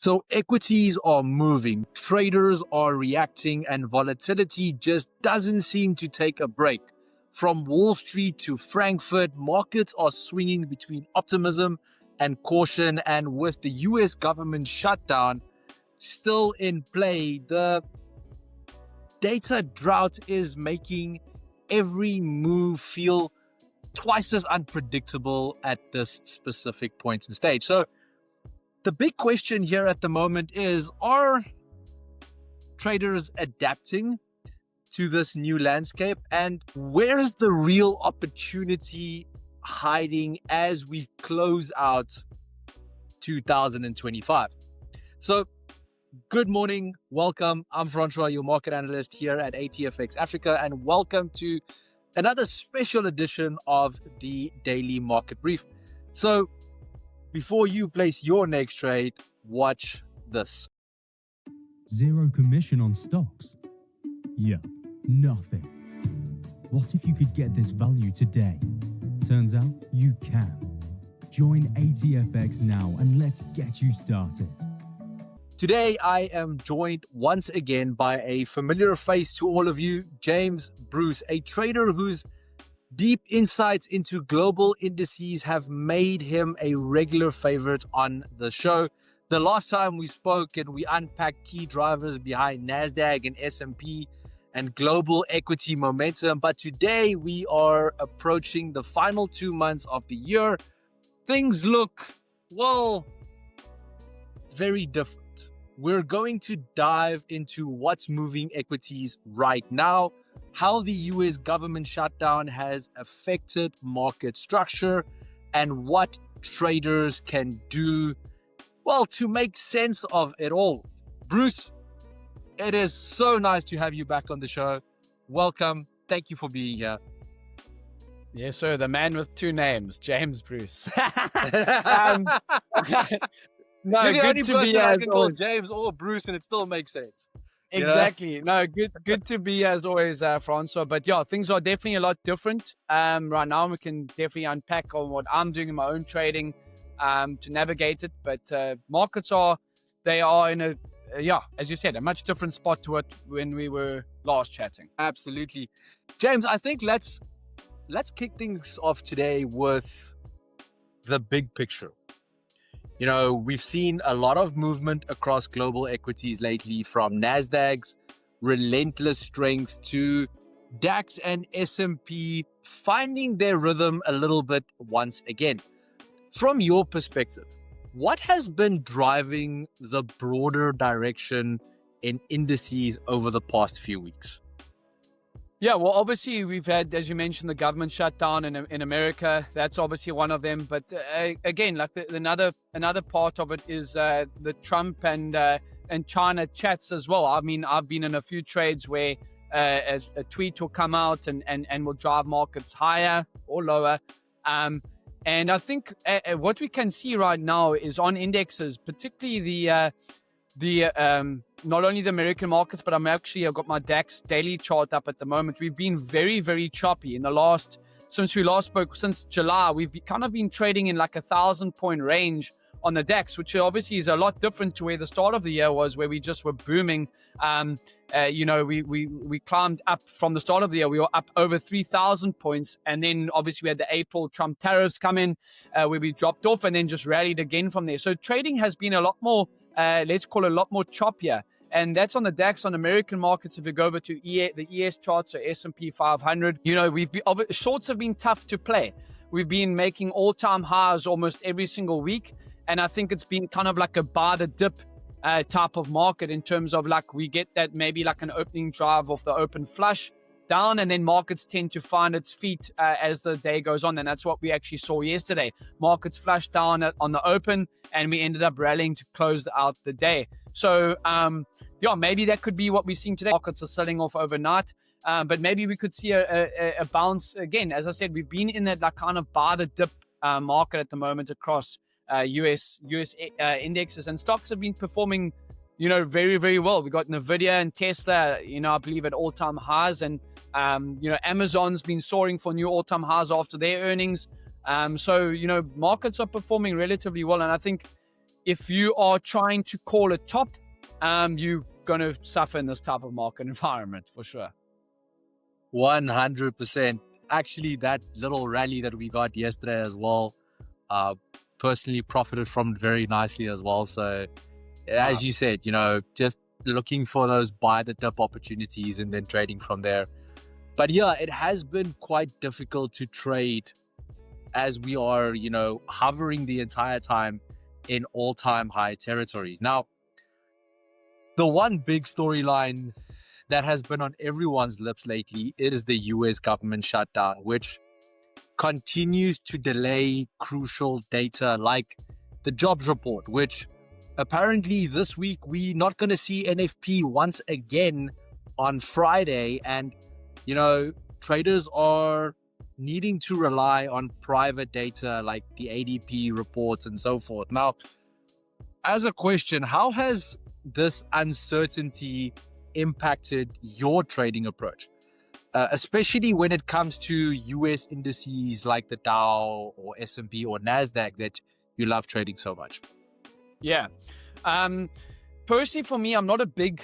So equities are moving, traders are reacting, and volatility just doesn't seem to take a break. From Wall Street to Frankfurt, markets are swinging between optimism and caution, and with the US government shutdown still in play, the data drought is making every move feel twice as unpredictable at this specific point in stage. So the big question here at the moment is, are traders adapting to this new landscape? And where's the real opportunity hiding as we close out 2025? So good morning, welcome. I'm Francois, your market analyst here at ATFX Africa, and welcome to another special edition of the Daily Market Brief. So before you place your next trade, watch this. Zero commission on stocks? Yeah, nothing. What if you could get this value today? Turns out you can. Join ATFX now and let's get you started. Today, I am joined once again by a familiar face to all of you, James Bruce, a trader whose deep insights into global indices have made him a regular favorite on the show. The last time we spoke and we unpacked key drivers behind Nasdaq and S&P and global equity momentum, but today we are approaching the final 2 months of the year. Things look, well, very different. We're going to dive into what's moving equities right now, how the US government shutdown has affected market structure, and what traders can do, well, to make sense of it all. Bruce, it is so nice to have you back on the show. Welcome. Thank you for being here. Yes, sir. The man with two names, James Bruce. No, you're the good only to person be I as can call always. James or Bruce, and it still makes sense. Exactly. No, good to be as always, Francois. But yeah, things are definitely a lot different. Right now, we can definitely unpack on what I'm doing in my own trading to navigate it. But markets are in a, as you said, a much different spot to it when we were last chatting. Absolutely. James, I think let's kick things off today with the big picture. You know, we've seen a lot of movement across global equities lately, from Nasdaq's relentless strength to DAX and S&P finding their rhythm a little bit once again. From your perspective, what has been driving the broader direction in indices over the past few weeks? Yeah, well, obviously we've had, as you mentioned, the government shutdown in America. That's obviously one of them. But again, like another part of it is the Trump and China chats as well. I mean, I've been in a few trades where a tweet will come out and will drive markets higher or lower. And I think what we can see right now is on indexes, particularly the not only the American markets, but I've got my DAX daily chart up at the moment. We've been very, very choppy since we last spoke, since July. We've kind of been trading in like 1,000-point range on the DAX, which obviously is a lot different to where the start of the year was, where we just were booming. We climbed up from the start of the year. We were up over 3,000 points. And then obviously we had the April Trump tariffs come in where we dropped off and then just rallied again from there. So trading has been a lot more, let's call it a lot more choppier. And that's on the DAX. On American markets, if you go over to the ES charts, so S&P 500, shorts have been tough to play. We've been making all-time highs almost every single week. And I think it's been kind of like a buy the dip type of market, in terms of like we get that maybe like an opening drive off the open flush down, and then markets tend to find its feet as the day goes on. And that's what we actually saw yesterday. Markets flushed down on the open, and we ended up rallying to close out the day. So, maybe that could be what we're seeing today. Markets are selling off overnight, but maybe we could see a bounce again. As I said, we've been in that like kind of buy the dip market at the moment across US indexes, and stocks have been performing, very, very well. We got Nvidia and Tesla, I believe at all-time highs, and Amazon's been soaring for new all-time highs after their earnings. So markets are performing relatively well, and I think if you are trying to call a top, you're going to suffer in this type of market environment for sure. 100%. Actually, that little rally that we got yesterday as well, personally profited from very nicely as well. So as you said, just looking for those buy the dip opportunities and then trading from there. But yeah, it has been quite difficult to trade as we are, hovering the entire time in all-time high territories. Now, the one big storyline that has been on everyone's lips lately is the US government shutdown, which continues to delay crucial data like the jobs report, which apparently this week we're not going to see NFP once again on Friday. And, traders are needing to rely on private data like the ADP reports and so forth. Now, as a question, how has this uncertainty impacted your trading approach, especially when it comes to US indices like the Dow or S&P or Nasdaq that you love trading so much? Yeah. Personally, for me, I'm not a big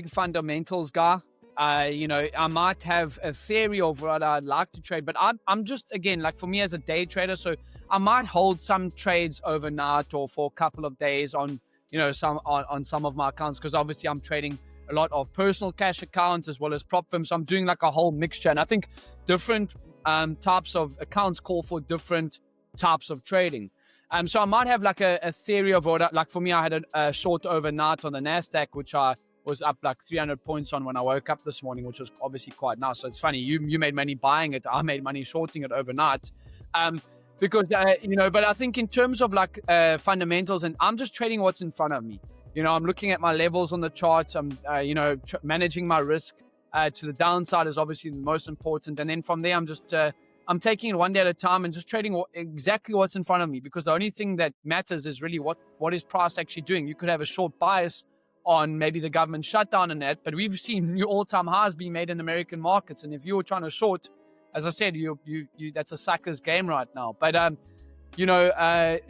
fundamentals guy. I might have a theory of what I'd like to trade, but I'm just, again, like for me as a day trader, so I might hold some trades overnight or for a couple of days on some of my accounts, because obviously I'm trading a lot of personal cash accounts as well as prop firms. So I'm doing like a whole mixture. And I think different types of accounts call for different types of trading. So I might have like a theory of what, like for me, I had a short overnight on the Nasdaq, which I was up like 300 points on when I woke up this morning, which was obviously quite nice. So it's funny, you made money buying it. I made money shorting it overnight. Because, but I think in terms of like fundamentals, and I'm just trading what's in front of me. I'm looking at my levels on the charts. I'm, managing my risk to the downside is obviously the most important. And then from there, I'm just, I'm taking it one day at a time and just trading exactly what's in front of me, because the only thing that matters is really what is price actually doing. You could have a short bias on maybe the government shutdown and that, but we've seen new all-time highs being made in American markets. And if you were trying to short, as I said, you that's a sucker's game right now. But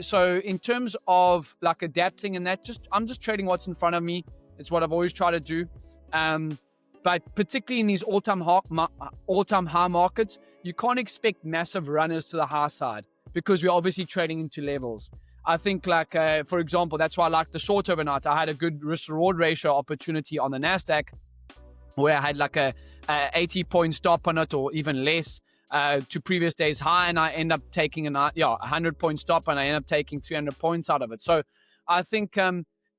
so in terms of like adapting and that, I'm just trading what's in front of me. It's what I've always tried to do. But particularly in these all-time high markets, you can't expect massive runners to the high side because we're obviously trading into levels. I think like, for example, that's why I like the short overnight. I had a good risk-reward ratio opportunity on the Nasdaq where I had like a 80-point stop on it or even less to previous day's high, and I end up taking a 100-point stop, and I end up taking 300 points out of it. So I think,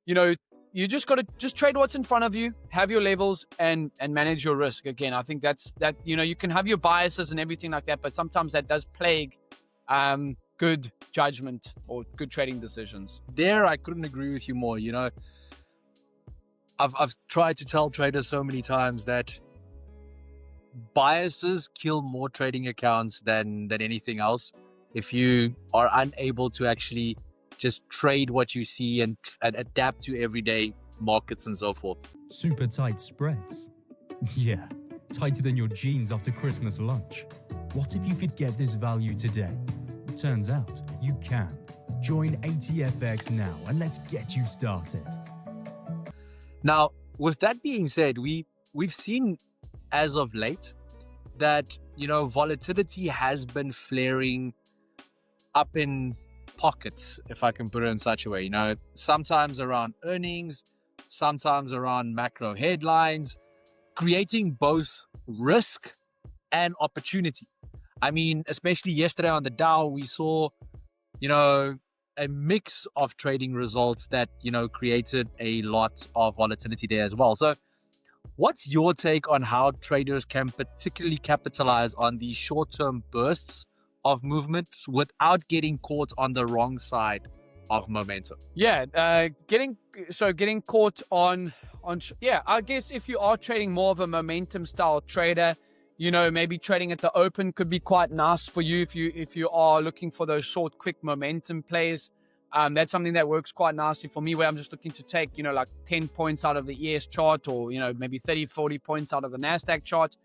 you just got to just trade what's in front of you, have your levels, and manage your risk. Again, I think that you can have your biases and everything like that, but sometimes that does plague good judgment or good trading decisions. There, I couldn't agree with you more. I've tried to tell traders so many times that biases kill more trading accounts than anything else. If you are unable to actually just trade what you see and adapt to everyday markets and so forth. Super tight spreads. Yeah, tighter than your jeans after Christmas lunch. What if you could get this value today? Turns out you can. Join ATFX now and let's get you started. Now, with that being said, we've seen as of late that, volatility has been flaring up in pockets, if I can put it in such a way, sometimes around earnings, sometimes around macro headlines, creating both risk and opportunity. I mean, especially yesterday on the Dow, we saw, a mix of trading results that, created a lot of volatility there as well. So what's your take on how traders can particularly capitalize on these short-term bursts of movement without getting caught on the wrong side of momentum? Yeah, getting caught on I guess if you are trading more of a momentum style trader, maybe trading at the open could be quite nice for you if you are looking for those short, quick momentum plays. That's something that works quite nicely for me, where I'm just looking to take, like 10 points out of the ES chart or, maybe 30, 40 points out of the Nasdaq chart.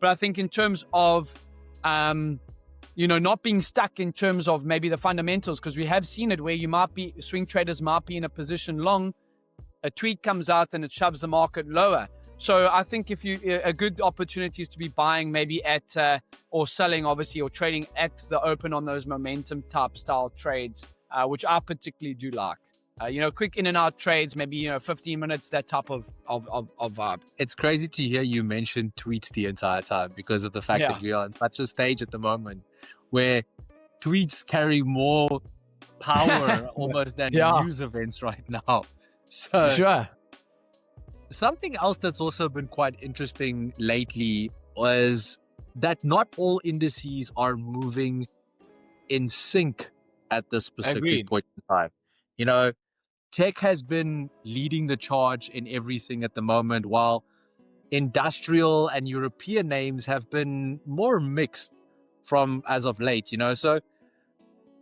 But I think in terms of, not being stuck in terms of maybe the fundamentals, because we have seen it where swing traders might be in a position long, a tweet comes out and it shoves the market lower. So I think a good opportunity is to be buying maybe at, or selling obviously, or trading at the open on those momentum type style trades, which I particularly do like. Quick in and out trades, maybe, 15 minutes, that type of vibe. It's crazy to hear you mention tweets the entire time because of the fact that we are in such a stage at the moment where tweets carry more power almost than news events right now. So sure. Something else that's also been quite interesting lately was that not all indices are moving in sync at this specific point in time. Tech has been leading the charge in everything at the moment, while industrial and European names have been more mixed from as of late, So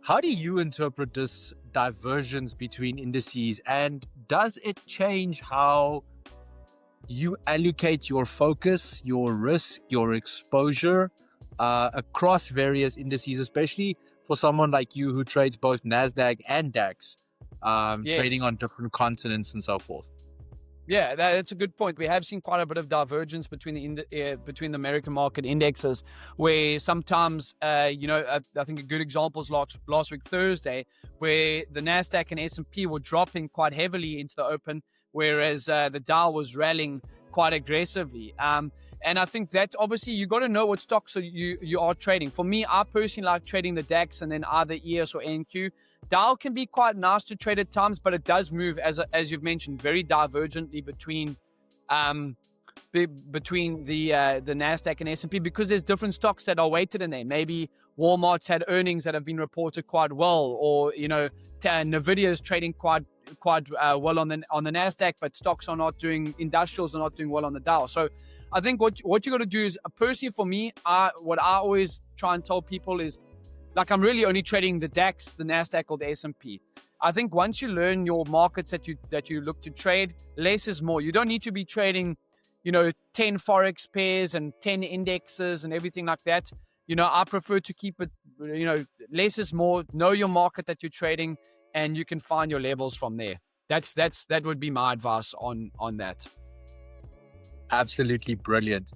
how do you interpret this divergence between indices, and does it change how you allocate your focus, your risk, your exposure across various indices, especially for someone like you who trades both Nasdaq and DAX, trading on different continents and so forth? Yeah, that's a good point. We have seen quite a bit of divergence between the American market indexes, where sometimes, I think a good example is last week Thursday, where the Nasdaq and S&P were dropping quite heavily into the open, whereas the Dow was rallying quite aggressively. And I think that obviously you got to know what stocks you are trading. For me, I personally like trading the DAX and then either ES or NQ. Dow can be quite nice to trade at times, but it does move, as you've mentioned, very divergently between the Nasdaq and S&P, because there's different stocks that are weighted in there. Maybe Walmart's had earnings that have been reported quite well, or Nvidia is trading quite well on the Nasdaq, but industrials are not doing well on the Dow. So I think what you got to do is, personally for me, what I always try and tell people is, I'm really only trading the DAX, the Nasdaq, or the S&P. I think once you learn your markets that you look to trade, less is more. You don't need to be trading 10 forex pairs and 10 indexes and everything like that. I prefer to keep it, less is more. Know your market that you're trading, and you can find your levels from there. That would be my advice on that. Absolutely brilliant.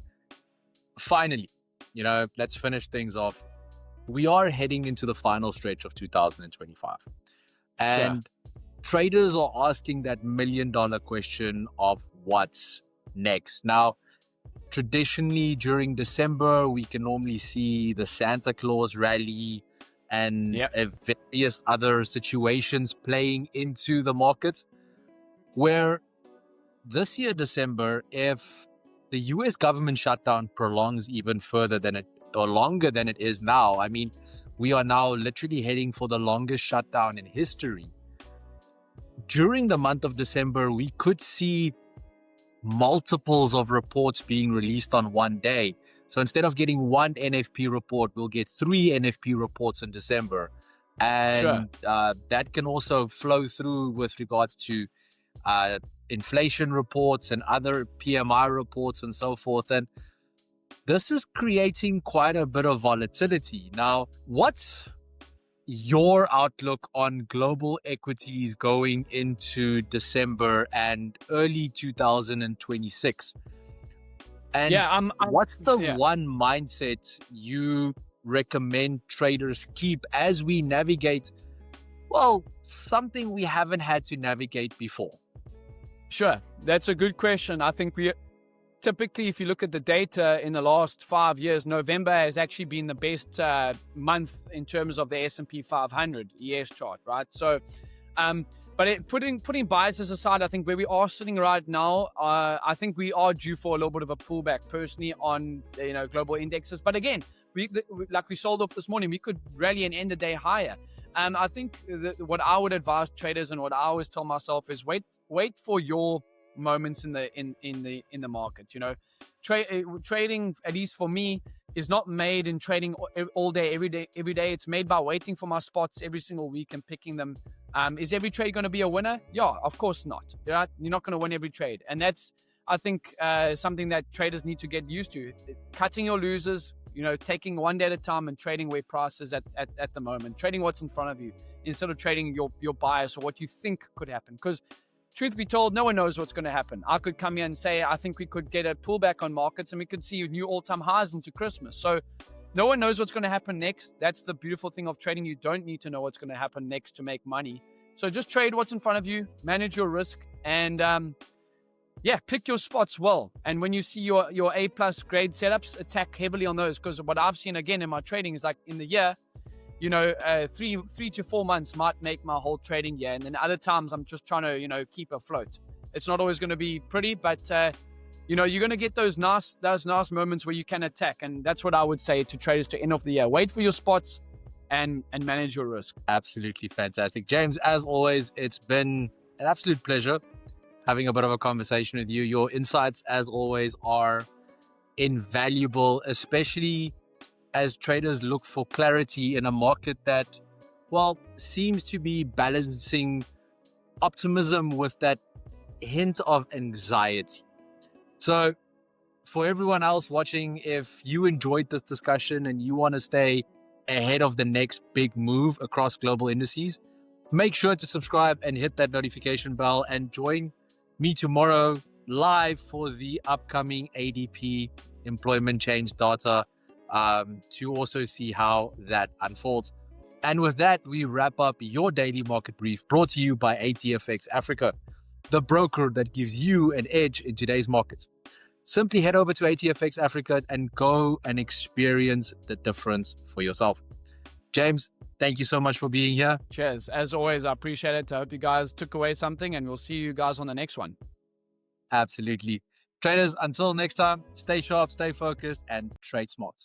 Finally, let's finish things off. We are heading into the final stretch of 2025. And traders are asking that $1 million question of what's next. Now, traditionally during December, we can normally see the Santa Claus rally and various other situations playing into the markets, where this year, December, if the US government shutdown prolongs even further or longer than it is now, I mean, we are now literally heading for the longest shutdown in history. During the month of December, we could see multiples of reports being released on one day. So instead of getting one NFP report, we'll get 3 NFP reports in December. And that can also flow through with regards to inflation reports and other PMI reports and so forth. And this is creating quite a bit of volatility. Now, what's your outlook on global equities going into December and early 2026? And what's the one mindset you recommend traders keep as we navigate, something we haven't had to navigate before? Sure. That's a good question. I think typically, if you look at the data in the last 5 years, November has actually been the best month in terms of the S&P 500 ES chart, right? So, but putting biases aside, I think where we are sitting right now, I think we are due for a little bit of a pullback personally on global indexes. But again, like we sold off this morning, we could rally and end the day higher. I think what I would advise traders, and what I always tell myself, is wait for your moments in the market. Trading, at least for me, is not made in trading all day, every day. It's made by waiting for my spots every single week and picking them. Is every trade going to be a winner? Yeah, of course not. Right? You're not going to win every trade, and that's, I think, something that traders need to get used to. Cutting your losers, taking one day at a time and trading where price is at the moment, trading what's in front of you instead of trading your bias or what you think could happen. Because truth be told, no one knows what's going to happen. I could come here and say, I think we could get a pullback on markets and we could see new all-time highs into Christmas. So no one knows what's going to happen next. That's the beautiful thing of trading. You don't need to know what's going to happen next to make money. So just trade what's in front of you, manage your risk, and pick your spots well. And when you see your A+ grade setups, attack heavily on those. Because what I've seen again in my trading is like in the year, 3 to 4 months might make my whole trading year. And then other times I'm just trying to, keep afloat. It's not always going to be pretty, but you're going to get those nice moments where you can attack. And that's what I would say to traders to end of the year. Wait for your spots and manage your risk. Absolutely fantastic. James, as always, it's been an absolute pleasure having a bit of a conversation with you. Your insights, as always, are invaluable, especially as traders look for clarity in a market that, seems to be balancing optimism with that hint of anxiety. So for everyone else watching, if you enjoyed this discussion and you want to stay ahead of the next big move across global indices, make sure to subscribe and hit that notification bell and join me tomorrow live for the upcoming ADP employment change data to also see how that unfolds. And with that, we wrap up your daily market brief brought to you by ATFX Africa, the broker that gives you an edge in today's markets. Simply head over to ATFX Africa and go and experience the difference for yourself. James, thank you so much for being here. Cheers. As always, I appreciate it. I hope you guys took away something, and we'll see you guys on the next one. Absolutely. Traders, until next time, stay sharp, stay focused, and trade smart.